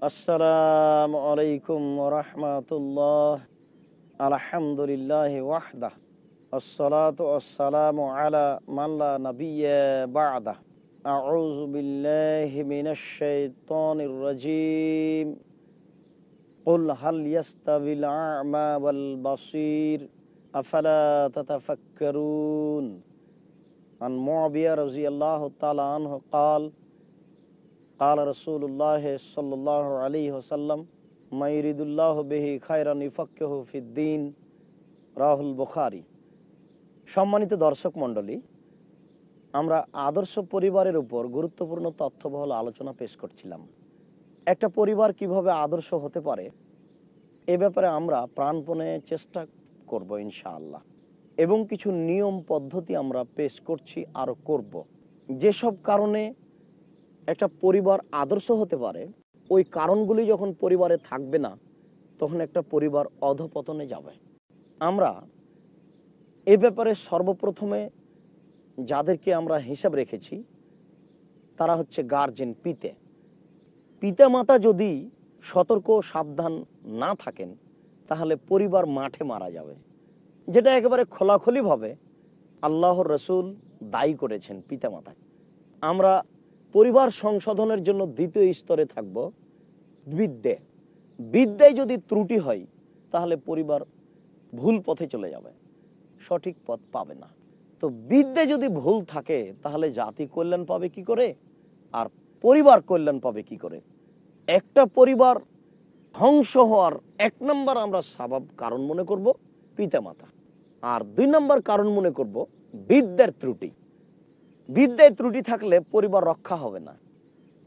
আসসালামু আলাইকুম ওয়া রাহমাতুল্লাহ। আলহামদুলিল্লাহি ওয়াহদাহ। আসসালাতু ওয়াসসালামু আলা মান লা নাবিয়্যা বা'দাহ। আউযু বিল্লাহি মিনাশ শাইতানির রাজীম। কুল হাল ইয়াস্তাবিল আ'মা ওয়াল বাসীর আফালা তাতাফাক্কারুন। আন মুআবিয়া রাদিয়াল্লাহু তাআলা আনহু قال قال رسول الله صلى الله عليه وسلم ما يريد الله به خيرا يفقهه في الدين রাহুল বুখারী। সম্মানিত দর্শক মণ্ডলী, আমরা আদর্শ পরিবারের উপর গুরুত্বপূর্ণ তথ্যবহুল আলোচনা পেশ করছিলাম। একটা পরিবার কিভাবে আদর্শ হতে পারে এ ব্যাপারে আমরা প্রাণপণে চেষ্টা করব ইনশাআল্লাহ, এবং কিছু নিয়ম পদ্ধতি আমরা পেশ করছি, আরও করব। যেসব কারণে একটা পরিবার আদর্শ হতে পারে, ওই কারণগুলি যখন পরিবারে থাকবে না, তখন একটা পরিবার অধপতনে যাবে। আমরা এ ব্যাপারে সর্বপ্রথমে যাদেরকে আমরা হিসাব রেখেছি তারা হচ্ছে গার্জেন, পিতা মাতা যদি সতর্ক সাবধান না থাকেন তাহলে পরিবার মাঠে মারা যাবে, যেটা একেবারে খোলাখুলিভাবে আল্লাহর রসুল দায়ী করেছেন পিতা মাতাকে। আমরা পরিবার সংশোধনের জন্য দ্বিতীয় স্তরে থাকব বিদ্যায় যদি ত্রুটি হয় তাহলে পরিবার ভুল পথে চলে যাবে, সঠিক পথ পাবে না। তো বিদ্যায় যদি ভুল থাকে তাহলে জাতি কল্যাণ পাবে কি করে, আর পরিবার কল্যাণ পাবে কি করে? একটা পরিবার ধ্বংস হওয়ার 1 নম্বর আমরা স্বভাব কারণ মনে করব পিতামাতা, আর 2 নম্বর কারণ মনে করব বিদ্যার ত্রুটি। বিদ্যায় ত্রুটি থাকলে পরিবার রক্ষা হবে না।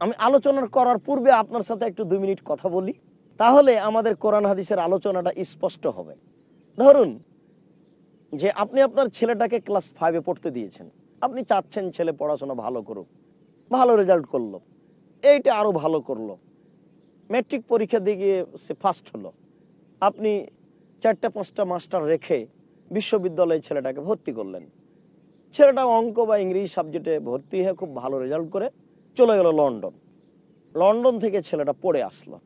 আমি আলোচনা করার পূর্বে আপনার সাথে একটু 2 মিনিট কথা বলি, তাহলে আমাদের কোরআন হাদিসের আলোচনাটা স্পষ্ট হবে। ধরুন যে আপনি আপনার ছেলেটাকে ক্লাস 5-এ পড়তে দিয়েছেন, আপনি চাচ্ছেন ছেলে পড়াশোনা ভালো করুক, ভালো রেজাল্ট করলো, এইটা আরো ভালো করলো, ম্যাট্রিক পরীক্ষা দিয়ে গিয়ে সে ফার্স্ট হলো। আপনি 4-5টা মাস্টার রেখে বিশ্ববিদ্যালয়ে ছেলেটাকে ভর্তি করলেন। ছেলেটা অঙ্ক বা ইংরেজি সাবজেক্টে ভর্তি হয়ে খুব ভালো রেজাল্ট করে চলে গেল লন্ডন থেকে ছেলেটা পড়ে আসলো,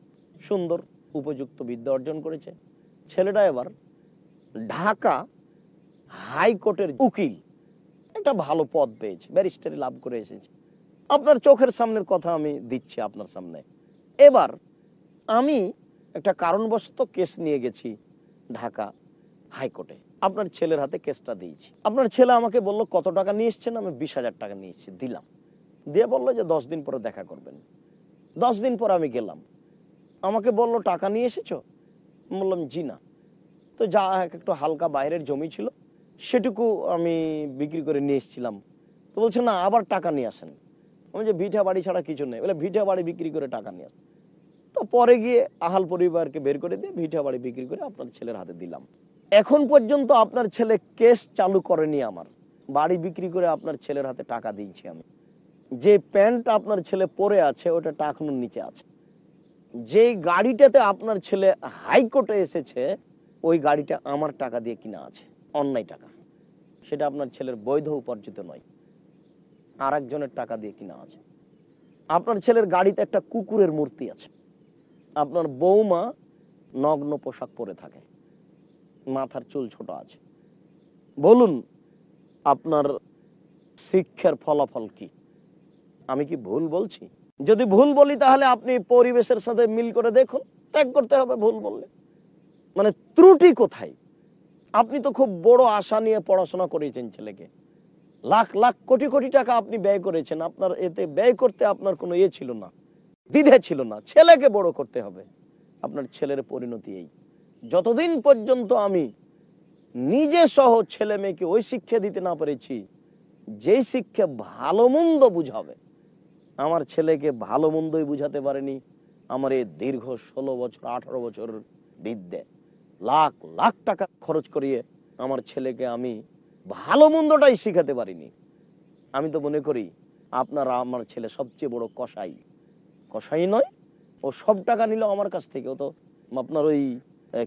সুন্দর উপযুক্ত বিদ্যা অর্জন করেছে। ছেলেটা এবার ঢাকা হাইকোর্টের উকিল, একটা ভালো পদ পেয়েছে, ব্যারিস্টারি লাভ করে এসেছে। আপনার চোখের সামনের কথা আমি দিচ্ছি আপনার সামনে। এবার আমি একটা কারণবশত কেস নিয়ে গেছি ঢাকা হাইকোর্টে, আপনার ছেলের হাতে কেসটা দিয়েছি। আপনার ছেলে আমাকে বলল কত টাকা নিয়ে এসছেন, আমি 20,000 টাকা নিয়ে এসেছি, দিলাম। দিয়ে বললো যে 10 দিন পরে দেখা করবেন। 10 দিন পর আমি গেলাম, আমাকে বললো টাকা নিয়ে এসেছো? বললাম জি না। তো যা একটু হালকা বাইরের জমি ছিল সেটুকু আমি বিক্রি করে নিয়ে এসেছিলাম। তো বলছে না, আবার টাকা নিয়ে আসেন। আমি যে ভিটা বাড়ি ছাড়া কিছু নেই, বলে ভিটা বাড়ি বিক্রি করে টাকা নিয়ে আসেন। তো পরে গিয়ে আহাল পরিবারকে বের করে দিয়ে ভিটা বাড়ি বিক্রি করে আপনার ছেলের হাতে দিলাম। এখন পর্যন্ত আপনার ছেলে কেস চালু করেনি, আমার বাড়ি বিক্রি করে আপনার ছেলের হাতে টাকা দিয়েছি আমি। যে প্যান্ট আপনার ছেলে পরে আছে ওটা টাকনুর নিচে আছে। যে গাড়িটাতে আপনার ছেলে হাইকোর্টে এসেছে ওই গাড়িটা আমার টাকা দিয়ে কিনা আছে, অন্যায় টাকা, সেটা আপনার ছেলের বৈধ উপার্জিত নয়, আর একজনের টাকা দিয়ে কিনা আছে। আপনার ছেলের গাড়িতে একটা কুকুরের মূর্তি আছে, আপনার বৌমা নগ্ন পোশাক পরে থাকে, মাথার চুল ছোট আছে। বলুন আপনার শিক্ষার ফলাফল কি? আমি কি ভুল বলছি? যদি ভুল বলি তাহলে আপনি পরিবেশের সাথে মিল করে দেখুন, ত্যাগ করতে হবে ভুল বললে। মানে ত্রুটি কোথায়? আপনি তো খুব বড় আশা নিয়ে পড়াশোনা করেছেন ছেলেকে, লাখ লাখ কোটি কোটি টাকা আপনি ব্যয় করেছেন, আপনার এতে ব্যয় করতে আপনার কোনো ইয়ে ছিল না, দ্বিধা ছিল না, ছেলেকে বড় করতে হবে। আপনার ছেলের পরিণতি এই, যতদিন পর্যন্ত আমি নিজে সহ ছেলে মেয়েকে ওই শিক্ষা দিতে না পেরেছি যেই শিক্ষা ভালো মন্দ বুঝাবে, আমার ছেলেকে ভালো মন্দই বুঝাতে পারেনি আমার এই দীর্ঘ 16 বছর 18 বছর বিদ্যে, লাখ লাখ টাকা খরচ করিয়ে আমার ছেলেকে আমি ভালো মন্দটাই শিখাতে পারিনি। আমি তো মনে করি আপনার আমার ছেলে সবচেয়ে বড় কসাই নয়, ও সব টাকা নিল আমার কাছ থেকে, ও তো আপনার ওই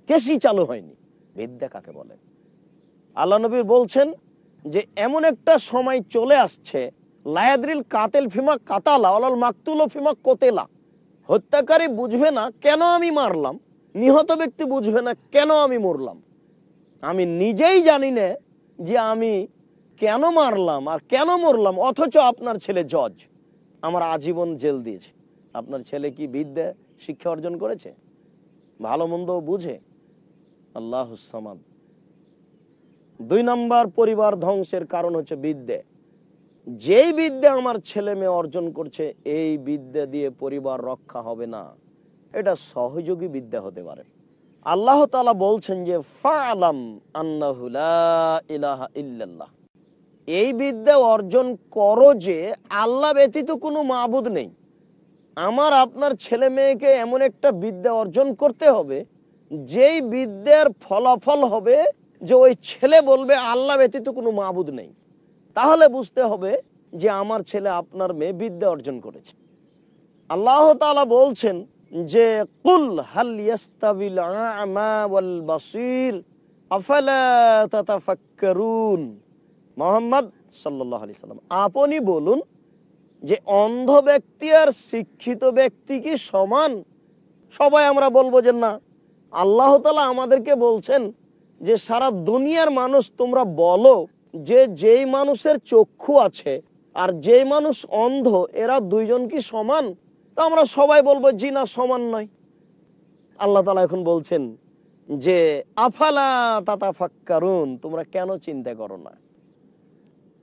কেসই চালু হয়নি। বিদ্যা কাকে বলে? আল্লাহ নবী বলছেন যে এমন একটা সময় চলে আসছে, লায়াদ্রিল কাতেল ফিমা কাতালা ওয়ালাল মাকতুল ফিমা কোতেলা, হত্যাকারী বুঝবে না কেন আমি মারলাম, নিহত ব্যক্তি বুঝবে না কেন আমি মরলাম। আমি নিজেই জানি না যে আমি কেন মারলাম আর কেন মরলাম, অথচ আপনার ছেলে জজ, আমার আজীবন জেল দিয়েছে। আপনার ছেলে কি বিদ্যা শিক্ষা অর্জন করেছে? ভালো মন্দ বুঝে? আল্লাহুস সামাদ। 2 নম্বর পরিবার ধ্বংসের কারণ হচ্ছে বিদ্যা। যেই বিদ্যা আমার ছেলে মেয়ে অর্জন করছে, এই বিদ্যা দিয়ে পরিবার রক্ষা হবে না, এটা সহযোগী বিদ্যা হতে পারে। আল্লাহ তাআলা বলছেন যে ফা'লাম আন্নাহু লা ইলাহা ইল্লাল্লাহ, এই বিদ্যা অর্জন করো যে আল্লাহ ব্যতীত কোনো মাবুদ নেই। আমার আপনার ছেলে মেয়েকে এমন একটা বিদ্যা অর্জন করতে হবে, যেই বিদ্যার ফলাফল হবে যে ওই ছেলে বলবে আল্লাহ ব্যতীত কোনো মাবুদ নেই। তাহলে বুঝতে হবে যে আমার ছেলে আপনার মেয়ে বিদ্যা অর্জন করেছে। আল্লাহ তাআলা বলছেন যে কুল হাল ইয়াস্তাবিল আ'মা ওয়াল বাসীর আফালা তাতাফাক্কারুন। মুহাম্মদ সাল্লাল্লাহু আলাইহি সাল্লাম, আপনি বলুন যে অন্ধ ব্যক্তি আর শিক্ষিত ব্যক্তি কি সমান? সবাই আমরা বলবো যে না। আল্লাহ তাআলা আমাদেরকে বলছেন যে সারা দুনিয়ার মানুষ তোমরা বলো যে যেই মানুষের চক্ষু আছে আর যেই মানুষ অন্ধ, এরা দুইজন কি সমান? তো আমরা সবাই বলবো জি না, সমান নয়। আল্লাহ তাআলা এখন বলছেন যে আফালা তাতাফাক্কারুন, তোমরা কেন চিন্তা করো না?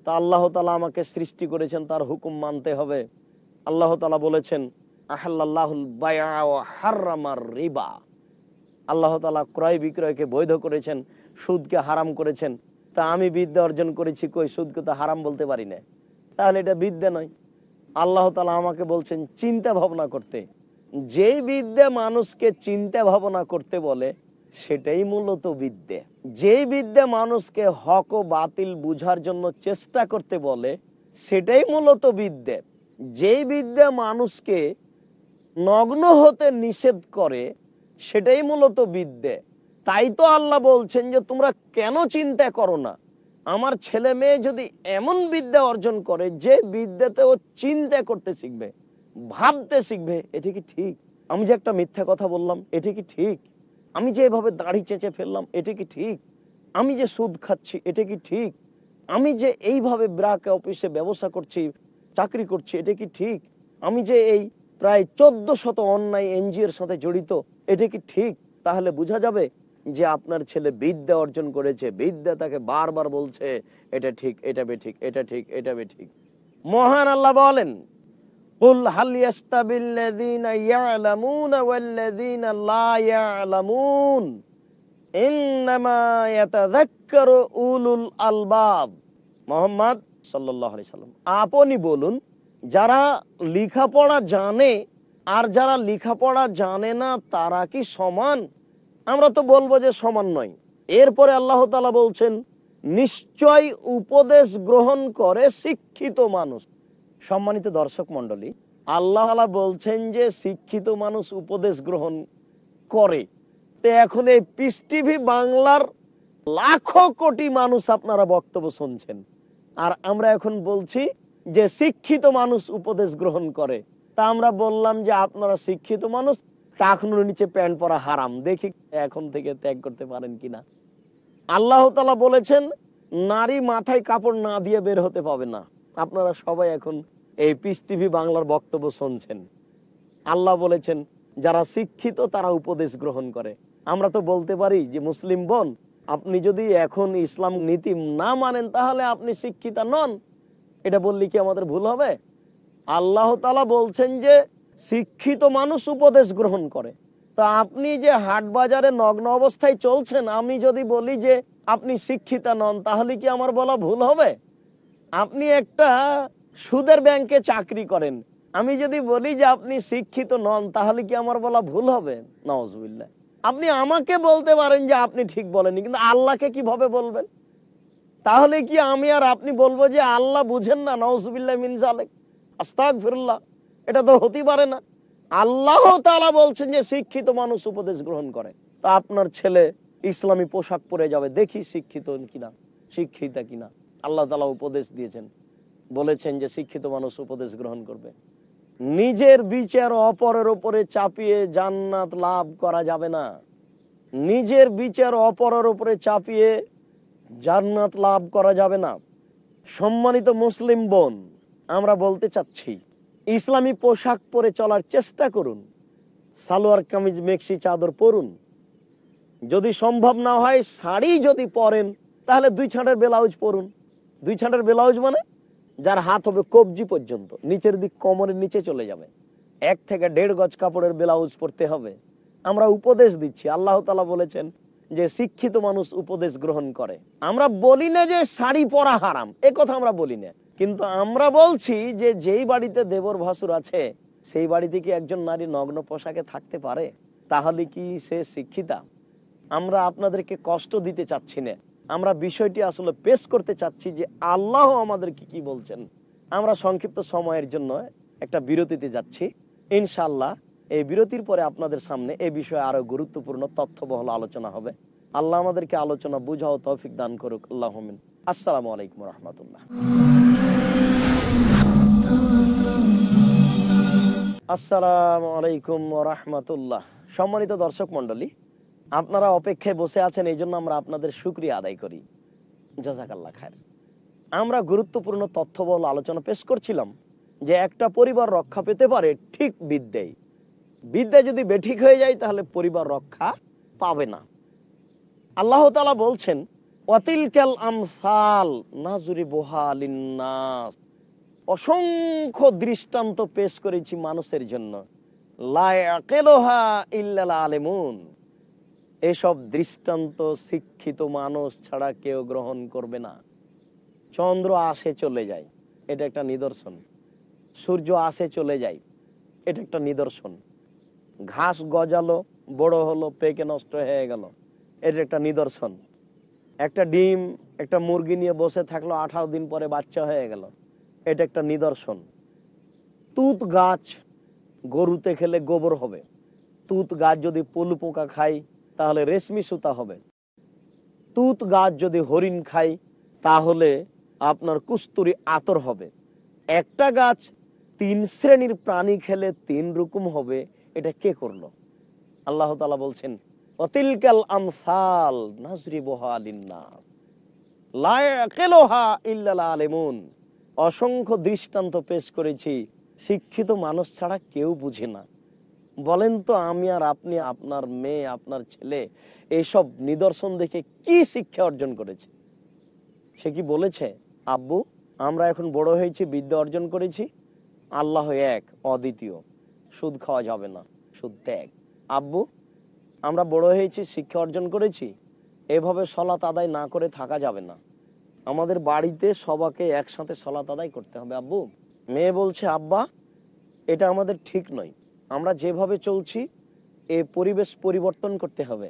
তা আল্লাহ তাআলা আমাকে সৃষ্টি করেছেন, তার হুকুম মানতে হবে। আল্লাহ তাআলা বলেছেন আহাল্লাল্লাহুল বাইআ ওয়া হাররামার রিবা, আল্লাহ তাআলা ক্রয় বিক্রয়কে বৈধ করেছেন, সুদকে হারাম করেছেন। তা আমি বিদ্যা অর্জন করেছি, কই সুদকে তো হারাম বলতে পারি না, তাহলে এটা বিদ্যা নয়। আল্লাহ তাআলা আমাকে বলছেন চিন্তা ভাবনা করতে। যেই বিদ্যা মানুষকে চিন্তা ভাবনা করতে বলে সেটাই মূলত বিদ্যা। যেই বিদ্যা মানুষকে হক ও বাতিল বুঝার জন্য চেষ্টা করতে বলে সেটাই মূলত বিদ্যা। যেই বিদ্যা মানুষকে নগ্ন হতে নিষেধ করে সেটাই মূলত বিদ্যা। তাই তো আল্লাহ বলছেন যে তোমরা কেন চিন্তা করো না? আমার ছেলে মেয়ে যদি এমন বিদ্যা অর্জন করে যে বিদ্যাতে ও চিন্তা করতে শিখবে, ভাবতে শিখবে, এটা কি ঠিক? আমি যে একটা মিথ্যা কথা বললাম, এটা কি ঠিক? আমি যে এভাবে দাড়ি চেঁচে ফেললাম, এটা কি ঠিক? আমি যে সুদ খাচ্ছি, এটা কি ঠিক? আমি যে এইভাবে ব্রাক অফিসে ব্যবসা করছি, চাকরি করছি, এটা কি ঠিক? আমি যে এই প্রায় 1400 অন্যায় এনজিওর সাথে জড়িত, এটা কি ঠিক? তাহলে বোঝা যাবে যে আপনার ছেলে বিদ্যা অর্জন করেছে। বিদ্যা তাকে বারবার বলছে এটা ঠিক, এটা বেঠিক, এটা ঠিক, এটা বেঠিক। মহান আল্লাহ বলেন কুল হাল ইয়াস্তাবিল্লাযীনা ইয়ালামুনা ওয়াল্লাযীনা লা ইয়ালামুন ইন্নামা ইয়াতাযাক্কারু উলুল আলবাব। মুহাম্মদ সাল্লাল্লাহু আলাইহি সাল্লাম, আপনি বলুন যারা লেখাপড়া জানে আর যারা লেখাপড়া জানে না তারা কি সমান? আমরা তো বলবো যে সমান নয়। এরপরে আল্লাহ তাআলা বলছেন নিশ্চয় উপদেশ গ্রহণ করে শিক্ষিত মানুষ। সম্মানিত দর্শক মণ্ডলী, আল্লাহ তাআলা বলছেন যে শিক্ষিত মানুষ উপদেশ গ্রহণ করে। তো এখন এই পিস টিভি বাংলার লাখো কোটি মানুষ আপনারা বক্তব্য শুনছেন, আর আমরা এখন বলছি যে শিক্ষিত মানুষ উপদেশ গ্রহণ করে। তা আমরা বললাম যে আপনারা শিক্ষিত মানুষ, টাকনুর নিচে প্যান্ট পরা হারাম, দেখি এখন থেকে ত্যাগ করতে পারেন কিনা। আল্লাহ তাআলা বলেছেন নারী মাথায় কাপড় না দিয়ে বের হতে পাবে না। আপনারা সবাই এখন এই পিস টিভি বাংলার বক্তব্য শুনছেন। আল্লাহ বলেছেন যারা শিক্ষিত তারা উপদেশ গ্রহণ করে। আমরা তো বলতে পারি যে মুসলিম বোন, আপনি যদি এখন ইসলাম নীতি না মানেন তাহলে আপনি শিক্ষিতা নন। এটা বললে কি আমাদের ভুল হবে? আল্লাহ তাআলা বলছেন যে শিক্ষিত মানুষ উপদেশ গ্রহণ করে। তা আপনি যে হাট বাজারে নগ্ন অবস্থায় চলছেন, আমি যদি বলি যে আপনি শিক্ষিতা নন, তাহলে কি আমার বলা ভুল হবে? আপনি একটা সুদের ব্যাংকে চাকরি করেন, আমি যদি বলি যে আপনি শিক্ষিত নন, তাহলে কি আমার বলা ভুল হবে? নাউজুবিল্লাহ। আপনি আমাকে বলতে পারেন যে আপনি ঠিক বলেননি, কিন্তু আল্লাহকে কিভাবে বলবেন? তাহলে কি আমি আর আপনি বলবো যে আল্লাহ বুঝেন না? নাউজুবিল্লাহ মিন যালিক, আস্তাগফিরুল্লাহ। এটা তো হতে পারে না। আল্লাহ তাআলা বলছেন যে শিক্ষিত মানুষ উপদেশ গ্রহণ করে। তা আপনার ছেলে ইসলামী পোশাক পরে যাবে, দেখি শিক্ষিত কিনা, শিক্ষিতা কিনা। আল্লাহ তাআলা উপদেশ দিয়েছেন, বলেছেন যে শিক্ষিত মানুষ উপদেশ গ্রহণ করবে। নিজের বিচার অপরের উপরে চাপিয়ে জান্নাত লাভ করা যাবে না। নিজের বিচার অপরের উপরে চাপিয়ে জান্নাত লাভ করা যাবে না। সম্মানিত মুসলিম বোন, আমরা বলতে চাচ্ছি, ইসলামী পোশাক পরে চলার চেষ্টা করুন। সালোয়ার কামিজ মেক্সি চাদর পরুন। যদি সম্ভব না হয় শাড়ি যদি পরেন, তাহলে 2 ছাঁটের ব্লাউজ পরুন। 2 ছাঁটের ব্লাউজ মানে যার হাত হবে কবজি পর্যন্ত, নিচের দিক কোমরের নিচে চলে যাবে। 1 থেকে 1.5 গজ কাপড়ের ব্লাউজ পরতে হবে। আমরা উপদেশ দিচ্ছি, আল্লাহ তাআলা বলেছেন যে শিক্ষিত মানুষ উপদেশ গ্রহণ করে। আমরা বলি না যে শাড়ি পরা হারাম, এ কথা আমরা বলি না, কিন্তু আমরা বলছি যে যেই বাড়িতে দেবর ভাসুর আছে সেই বাড়িতে কি একজন নারী নগ্ন পোশাকে থাকতে পারে? তাহলে কি সে শিক্ষিতা? আমরা আপনাদেরকে কষ্ট দিতে চাচ্ছি না, আমরা বিষয়টি আসলে পেশ করতে চাচ্ছি যে আল্লাহ আমাদেরকে কি বলছেন। আমরা সংক্ষিপ্ত সময়ের জন্য একটা বিরতিতে যাচ্ছি। ইনশাআল্লাহ এই বিরতির পরে আপনাদের সামনে এই বিষয়ে আরো গুরুত্বপূর্ণ তথ্যবহুল আলোচনা হবে। আল্লাহ আমাদেরকে আলোচনা বুঝাও তৌফিক দান করুক। আল্লাহু আমিন। আসসালামু আলাইকুম ওয়া রাহমাতুল্লাহ। আসসালামু আলাইকুম ওয়া রাহমাতুল্লাহ। সম্মানিত দর্শক মণ্ডলী, আপনারা অপেক্ষায় বসে আছেন, এই জন্য আমরা আপনাদের শুকরিয়া আদায় করি। জাযাকাল্লাহ খায়ের। আমরা গুরুত্বপূর্ণ তথ্যবহুল আলোচনা পেশ করছিলাম যে একটা পরিবার রক্ষা পেতে পারে ঠিক বিদ্যায়। বিদ্যা যদি বেঠিক হয়ে যায় তাহলে পরিবার রক্ষা পাবে না। আল্লাহ তাআলা বলছেন, ওয়াতিলকাল আমসাল নাযরিবুহা লিন্নাস, অসংখ্য দৃষ্টান্ত পেশ করেছি মানুষের জন্য, লা ইয়াকিলুহা ইল্লাল আলিমুন, এসব দৃষ্টান্ত শিক্ষিত মানুষ ছাড়া কেউ গ্রহণ করবে না। চন্দ্র আসে চলে যায়, এটা একটা নিদর্শন। সূর্য আসে চলে যায়, এটা একটা নিদর্শন। ঘাস গজালো, বড় হলো, পেকে নষ্ট হয়ে গেল, এটা একটা নিদর্শন। একটা ডিম একটা মুরগি নিয়ে বসে থাকলো, 18 দিন পরে বাচ্চা হয়ে গেল, এটা একটা নিদর্শন। তুত গাছ গরুতে খেলে গোবর হবে, তুত গাছ যদি পলু পোকা খায় তাহলে রেশমি সুতা হবে, তুত গাছ যদি হরিণ খায় তাহলে আপনার কুস্তুরি আতর হবে। একটা গাছ 3 শ্রেণীর প্রাণী খেলে 3 রকম হবে, এটা কে করলো? আল্লাহ তাআলা বলছেন, ওয়াতিলকাল আমসাল নাযরিবুহা লিন্নাস লা ইয়াকিলুহা ইল্লাল আলিমুন, অসংখ্য দৃষ্টান্ত পেশ করেছি, শিক্ষিত মানুষ ছাড়া কেউ বুঝে না। বলেন তো, আমি আর আপনি, আপনার মেয়ে, আপনার ছেলে এইসব নিদর্শন দেখে কি শিক্ষা অর্জন করেছে? সে কি বলেছে, আব্বু আমরা এখন বড় হয়েছি, বিদ্যা অর্জন করেছি, আল্লাহ এক অদ্বিতীয়, সুদ খাওয়া যাবে না, সুদ ত্যাগ। আব্বু আমরা বড় হয়েছি, শিক্ষা অর্জন করেছি, এভাবে সলাত আদায় না করে থাকা যাবে না, আমাদের বাড়িতে সবাইকে একসাথে সলাত আদায় করতে হবে। আব্বু, মেয়ে বলছে, আব্বা এটা আমাদের ঠিক নয়, আমরা যেভাবে চলছি এই পরিবেশ পরিবর্তন করতে হবে।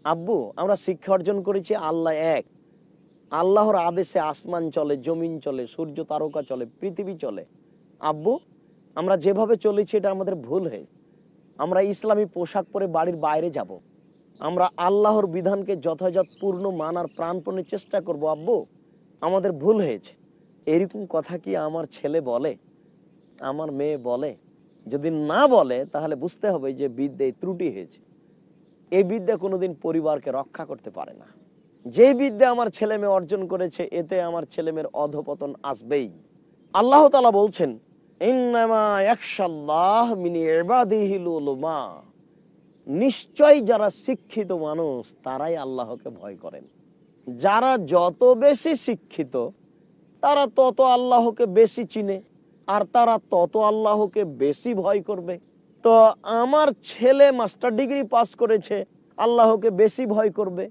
আব্বু আমরা শিক্ষা অর্জন করেছি আল্লাহ এক, আল্লাহর আদেশে আসমান চলে, জমিন চলে, সূর্য তারকা চলে, পৃথিবী চলে। আব্বু আমরা যেভাবে চলেছি এটা আমাদের ভুল হয়ে, আমরা ইসলামী পোশাক পরে বাড়ির বাইরে যাব, আমরা আল্লাহর বিধানকে যথাযথ পূর্ণ মানার প্রাণপণে চেষ্টা করব। আব্বু আমাদের ভুল হয়েছে। এরকম কথা কি আমার ছেলে বলে, আমার মেয়ে বলে? যদি না বলে তাহলে বুঝতে হবে যে বিদ্যায় ত্রুটি হয়েছে। এই বিদ্যা কোনোদিন পরিবারকে রক্ষা করতে পারে না। যে বিদ্যা আমার ছেলে মেয়ে অর্জন করেছে এতে আমার ছেলে মেয়ের অধপতন আসবেই। আল্লাহ তাআলা বলছেন, ইন্নামা ইয়াখশাল্লাহ মিন ইবাদিহিল উলামা, নিশ্চয় যারা শিক্ষিত মানুষ তারাই আল্লাহকে ভয় করেন। যারা যত বেশি শিক্ষিত তারা তত আল্লাহকে বেশি চিনে, আর তারা তত আল্লাহকে বেশি ভয় করবে। তো আমার ছেলে মাস্টার ডিগ্রি পাস করেছে, আল্লাহকে বেশি ভয় করবে।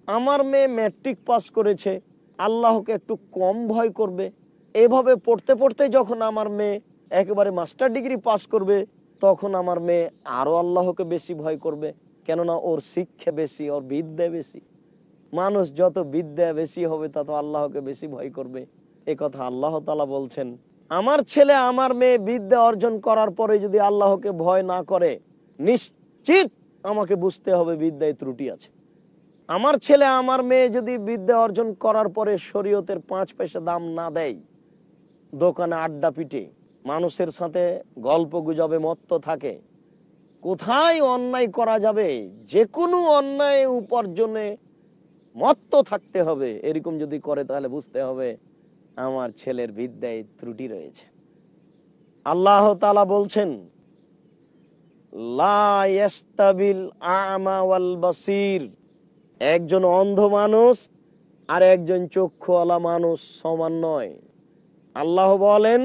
আমার মেয়ে ম্যাট্রিক পাস করেছে, আল্লাহকে একটু কম ভয় করবে। এভাবে পড়তে পড়তে যখন আমার মেয়ে একেবারে মাস্টার ডিগ্রি পাস করবে তখন আমার মেয়ে আরো আল্লাহকে বেশি ভয় করবে, কেননা ওর শিক্ষা বেশি, ওর বিদ্যা বেশি। মানুষ যত বিদ্যা বেশি হবে তত আল্লাহকে বেশি ভয় করবে। এ কথা আল্লাহ তাআলা বলছেন। আমার ছেলে আমার মেয়ে বিদ্যা অর্জন করার পরে যদি আল্লাহকে ভয় না করে, নিশ্চিত আমাকে বুঝতে হবে বিদ্যায় ত্রুটি আছে। আমার ছেলে আমার মেয়ে যদি বিদ্যা অর্জন করার পরে শরীয়তের 5 পয়সা দাম না দেয়, দোকানে আড্ডা পিটে, মানুষের সাথে গল্প গুজবে মত্ত থাকে, কোথায় অন্যায় করা যাবে, যে কোনো অন্যায় উপার্জনে মত্ত থাকতে হবে, এরকম যদি করে তাহলে বুঝতে হবে আমার ছেলের বিদ্যায় ত্রুটি রয়েছে। আল্লাহ তাআলা বলছেন, লা ইয়াস্তাবিল আ'মা ওয়াল বাসীর, একজন অন্ধ মানুষ আর একজন চক্ষুওয়ালা মানুষ সমান নয়। আল্লাহ বলেন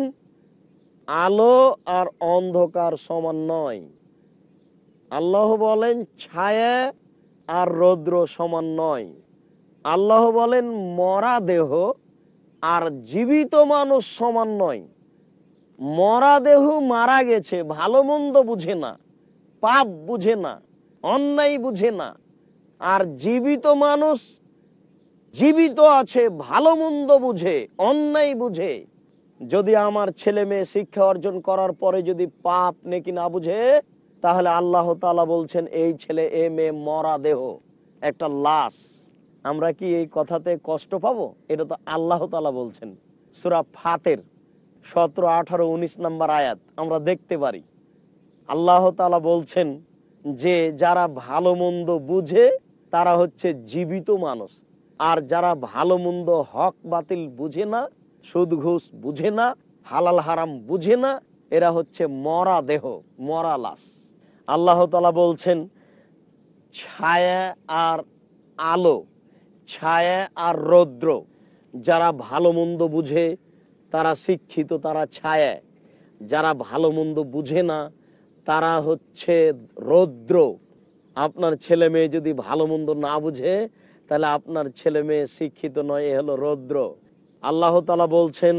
আলো আর অন্ধকার সমান নয়। আল্লাহ বলেন ছায়া আর রৌদ্র সমান নয়। আল্লাহ বলেন মরা দেহ আর জীবিত মানুষ সমান নয়। মরা দেহ মারা গেছে, ভালো মন্দ বুঝে না, পাপ বুঝে না, অন্যায় বুঝে না। আর জীবিত মানুষ জীবিত আছে, ভালো মন্দ বুঝে, অন্যায় বুঝে। যদি আমার ছেলে মেয়ে শিক্ষা অর্জন করার পরে যদি পাপ নেকি না বুঝে, তাহলে আল্লাহ তাআলা বলছেন এই ছেলে এ মেয়ে মরা দেহ, একটা লাশ। আমরা কি এই কথাতে কষ্ট পাবো? এটা তো আল্লাহ তাআলা বলছেন। সূরা ফাতির 17, 18, 19 নম্বর আয়াত আমরা দেখতে পারি। আল্লাহ তাআলা বলছেন যে যারা ভালো মন্দ বুঝে তারা হচ্ছে জীবিত মানুষ, আর যারা ভালো মন্দ হক বাতিল বুঝে না, সুদ ঘুষ বুঝে না, হালাল হারাম বুঝে না, এরা হচ্ছে মরা দেহ, মরা লাশ। আল্লাহ তাআলা বলছেন ছায়া আর আলো, ছায়া আর রৌদ্র। যারা ভালো মন্দ বুঝে তারা শিক্ষিত, তারা ছায়া। যারা ভালো মন্দ বুঝে না তারা হচ্ছে রৌদ্র। আপনার ছেলে মেয়ে যদি ভালো মন্দ না বুঝে তাহলে আপনার ছেলে মেয়ে শিক্ষিত নয়, এ হলো রৌদ্র। আল্লাহ তাআলা বলছেন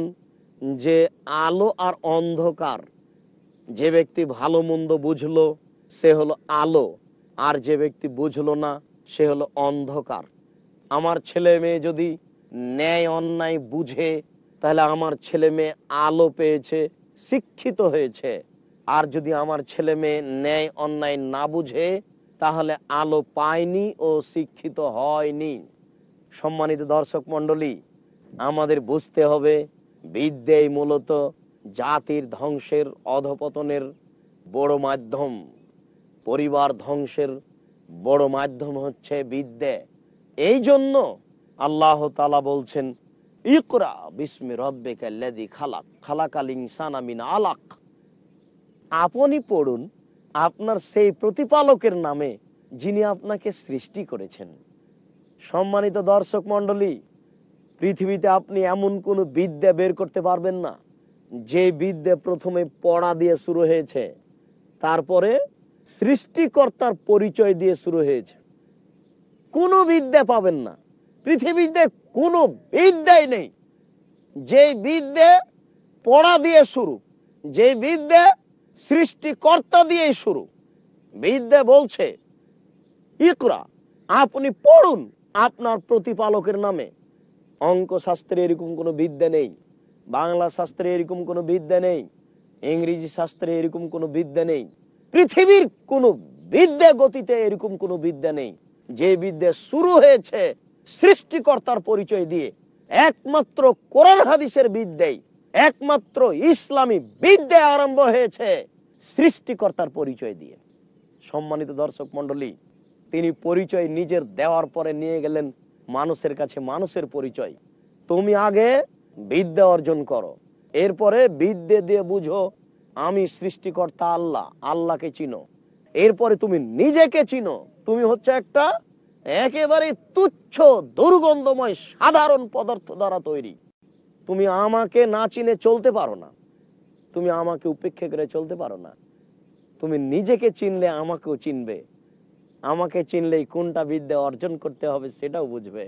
যে আলো আর অন্ধকার, যে ব্যক্তি ভালো মন্দ বুঝলো সে হলো আলো, আর যে ব্যক্তি বুঝলো না সে হলো অন্ধকার। আমার ছেলে মেয়ে যদি ন্যায় অন্যায় বুঝে তাহলে আমার ছেলে মেয়ে আলো পেয়েছে, শিক্ষিত হয়েছে। আর যদি আমার ছেলে মেয়ে ন্যায় অন্যায় না বুঝে তাহলে আলো পায়নি ও শিক্ষিত হয়নি। সম্মানিত দর্শক মণ্ডলী, আমাদের বুঝতে হবে বিদ্যাই মূলত জাতির ধ্বংসের, অধপতনের বড় মাধ্যম। পরিবার ধ্বংসের বড় মাধ্যম হচ্ছে বিদ্যা। এই জন্য আল্লাহ তাআলা বলছেন ইকরা বিসমি রাব্বিকাল্লাযী খালাক, খালাকাল ইনসানা মিন আলাক। আপনি পড়ুন আপনার সেই প্রতিপালকের নামে যিনি আপনাকে সৃষ্টি করেছেন। সম্মানিত দর্শক মণ্ডলী, পৃথিবীতে আপনি এমন কোন বিদ্যা বের করতে পারবেন না যে বিদ্যা প্রথমে পড়া দিয়ে শুরু হয়েছে, তারপরে সৃষ্টিকর্তার পরিচয় দিয়ে শুরু হয়েছে। কোন বিদ্যা পাবেন না, পৃথিবীতে কোনো বিদ্যাই নেই যে বিদ্যা পড়া দিয়ে শুরু, যে বিদ্যা সৃষ্টিকর্তা দিয়ে শুরু। বিদ্যা বলছে ইকরা, আপনি পড়ুন আপনার প্রতিপালকের নামে। অঙ্ক শাস্ত্রে এরকম কোনো বিদ্যা নেই, বাংলা শাস্ত্রে এরকম কোনো বিদ্যা নেই, ইংরেজি শাস্ত্রে এরকম কোনো বিদ্যা নেই, পৃথিবীর কোনো বিদ্যা গতিতে এরকম কোনো বিদ্যা নেই যে বিদ্যা শুরু হয়েছে সৃষ্টিকর্তার পরিচয় দিয়ে। একমাত্র কোরআন হাদিসের বিদ্যাই, একমাত্র ইসলামী বিদ্যা আরম্ভ হয়েছে সৃষ্টিকর্তার পরিচয় দিয়ে। সম্মানিত দর্শক মণ্ডলী, তিনি পরিচয় নিজের দেওয়ার পরে নিয়ে গেলেন মানুষের কাছে মানুষের পরিচয়। তুমি আগে বিদ্যা অর্জন করো, এরপরে বিদ্যা দিয়ে বুঝো আমি সৃষ্টিকর্তা আল্লাহ, আল্লাহকে চিনো। এরপরে তুমি নিজেকে চিনো, তুমি হচ্ছে একটা একেবারে তুচ্ছ দুর্গন্ধময় সাধারণ পদার্থ দ্বারা তৈরি। তুমি আমাকে না চিনে চলতে পারো না, তুমি আমাকে উপেক্ষা করে চলতে পারো না। তুমি নিজেকে চিনলে আমাকেও চিনবে, আমাকে চিনলেই কোনটা বিদ্যা অর্জন করতে হবে সেটাও বুঝবে।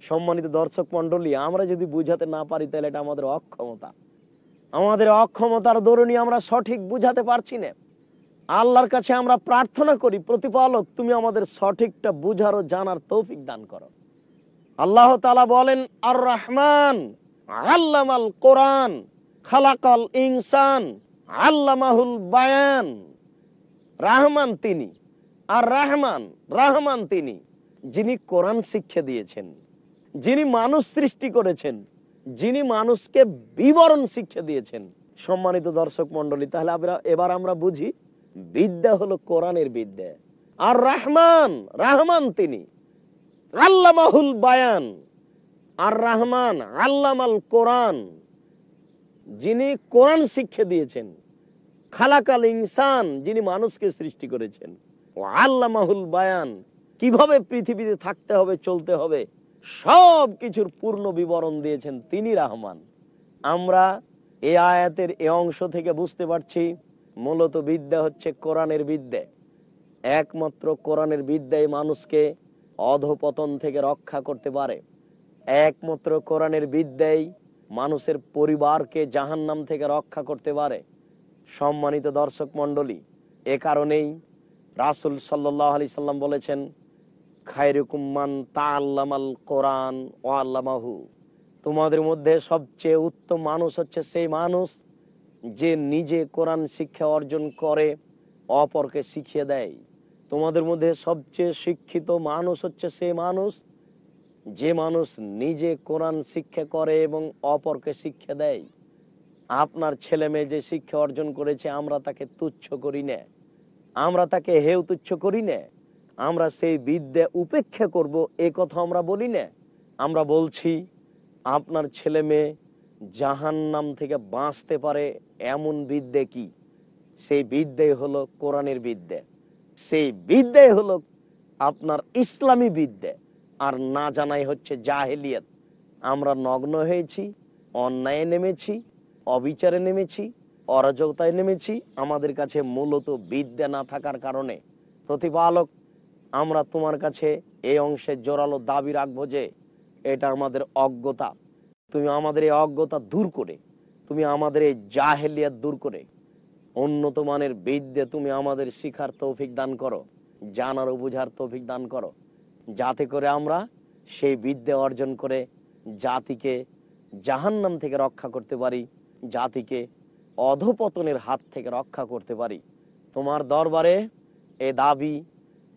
সম্মানিত দর্শক মণ্ডলী, আমরা যদি বুঝাতে না পারি তাহলে এটা আমাদের অক্ষমতা। আমাদের অক্ষমতার দরুনই আমরা সঠিক বুঝাতে পারছি না। আল্লাহর কাছে আমরা প্রার্থনা করি, প্রতিপালক তুমি আমাদের সঠিকটা বুঝার ও জানার তৌফিক দান করো। আল্লাহ তাআলা বলেন আর রহমান আল্লামাল কোরআন খালাকাল ইনসান আল্লামাহুল বায়ান। রহমান তিনি, আর রহমান তিনি যিনি কোরআন শিক্ষা দিয়েছেন, যিনি মানুষ সৃষ্টি করেছেন, যিনি মানুষকে বিবরণ শিক্ষা দিয়েছেন। সম্মানিত দর্শক মন্ডলী, তাহলে এবার আমরা বুঝি বিদ্যা হলো কোরআনের বিদ্যা। আর রহমান, রহমান তিনি আল্লামাহুল বায়ান, আর রহমান আল্লামাল কোরআন, যিনি কোরআন শিক্ষা দিয়েছেন। খালাকাল ইনসান, যিনি মানুষকে সৃষ্টি করেছেন। ও আল্লামাহুল বায়ান, কিভাবে পৃথিবীতে থাকতে হবে, চলতে হবে, সব কিছুর পূর্ণ বিবরণ দিয়েছেন তিনি রহমান। আমরা এই আয়াতের এই অংশ থেকে বুঝতে পারছি মূলত বিদ্যা হচ্ছে কোরআনের বিদ্যা। একমাত্র কোরআনের বিদ্যাই মানুষকে অধপতন থেকে রক্ষা করতে পারে। একমাত্র কোরআনের বিদ্যাই মানুষের পরিবারকে জাহান্নাম থেকে রক্ষা করতে পারে। সম্মানিত দর্শক মন্ডলী, এ কারণেই রাসূল সাল্লাল্লাহু আলাইহি সাল্লাম বলেছেন, খায়রুকুম মান তাআল্লামাল কোরআন ওয়া আল্লামাহু, তোমাদের মধ্যে সবচেয়ে উত্তম মানুষ হচ্ছে সেই মানুষ যে নিজে কোরআন শিক্ষা অর্জন করে অপরকে শিখিয়ে দেয়। তোমাদের মধ্যে সবচেয়ে শিক্ষিত মানুষ হচ্ছে সেই মানুষ যে মানুষ নিজে কোরআন শিক্ষা করে এবং অপরকে শিক্ষা দেয়। আপনার ছেলে মেয়ে যে শিক্ষা অর্জন করেছে, আমরা তাকে তুচ্ছ করি না, আমরা তাকে হেউ তুচ্ছ করি না, আমরা সেই বিদ্যা উপেক্ষা করব এ কথা আমরা বলি না। আমরা বলছি আপনার ছেলে মেয়ে জাহান্নাম থেকে বাঁচতে পারে এমন বিদ্যা কি? সেই বিদ্যাই হলো কোরআনের বিদ্যা, সেই বিদ্যাই হলো আপনার ইসলামী বিদ্যা। আর না জানাই হচ্ছে জাহেলিয়াত। আমরা নগ্ন হয়েছি, অন্যায় নেমেছি, অবিচারে নেমেছি, অরাজকতায় নেমেছি। আমাদের কাছে মূলত বিদ্যা না থাকার কারণে প্রতিপালক, আমরা তোমার কাছে এই অংশে জোরালো দাবি রাখবো যে এটা আমাদের অজ্ঞতা। তুমি আমাদের এই অজ্ঞতা দূর করে, তুমি আমাদের এই জাহেলিয়াত দূর করে উন্নত মানের বিদ্যা তুমি আমাদের শিখার তৌফিক দান করো, জানার ও বুঝার তৌফিক দান করো, যাতে করে আমরা সেই বিদ্যা অর্জন করে জাতিকে জাহান্নাম থেকে রক্ষা করতে পারি, জাতিকে অধপতনের হাত থেকে রক্ষা করতে পারি। তোমার দরবারে এ দাবি,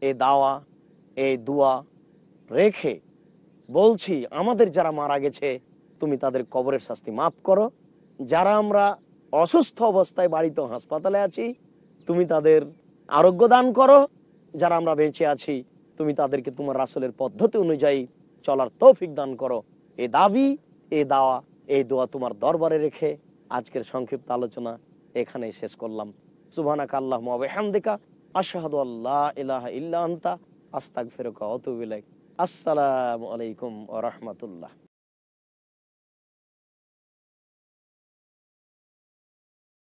এ দাওয়া, এই দুয়া রেখে বলছি, আমাদের যারা মারা গেছে তুমি তাদের কবরের শাস্তি মাফ করো। যারা আমরা অসুস্থ অবস্থায় বাড়িতে হাসপাতালে আছি তুমি তাদের আরোগ্য দান করো। যারা আমরা বেঁচে আছি তুমি তাদেরকে তোমার রাসূলের পদ্ধতি অনুযায়ী চলার তৌফিক দান করো। এই দাবি, এই দাওয়া, এই দোয়া তোমার দরবারে রেখে আজকের সংক্ষিপ্ত আলোচনা এখানেই শেষ করলাম। সুবহানাকা আল্লাহুম্মা ওয়া বিহামদিকা আশহাদু আল্লা ইলাহা ইল্লা আনতা আস্তাগফিরুকা ওয়া আতুবু ইলাইক। আসসালামু আলাইকুম ওয়া রাহমাতুল্লাহ।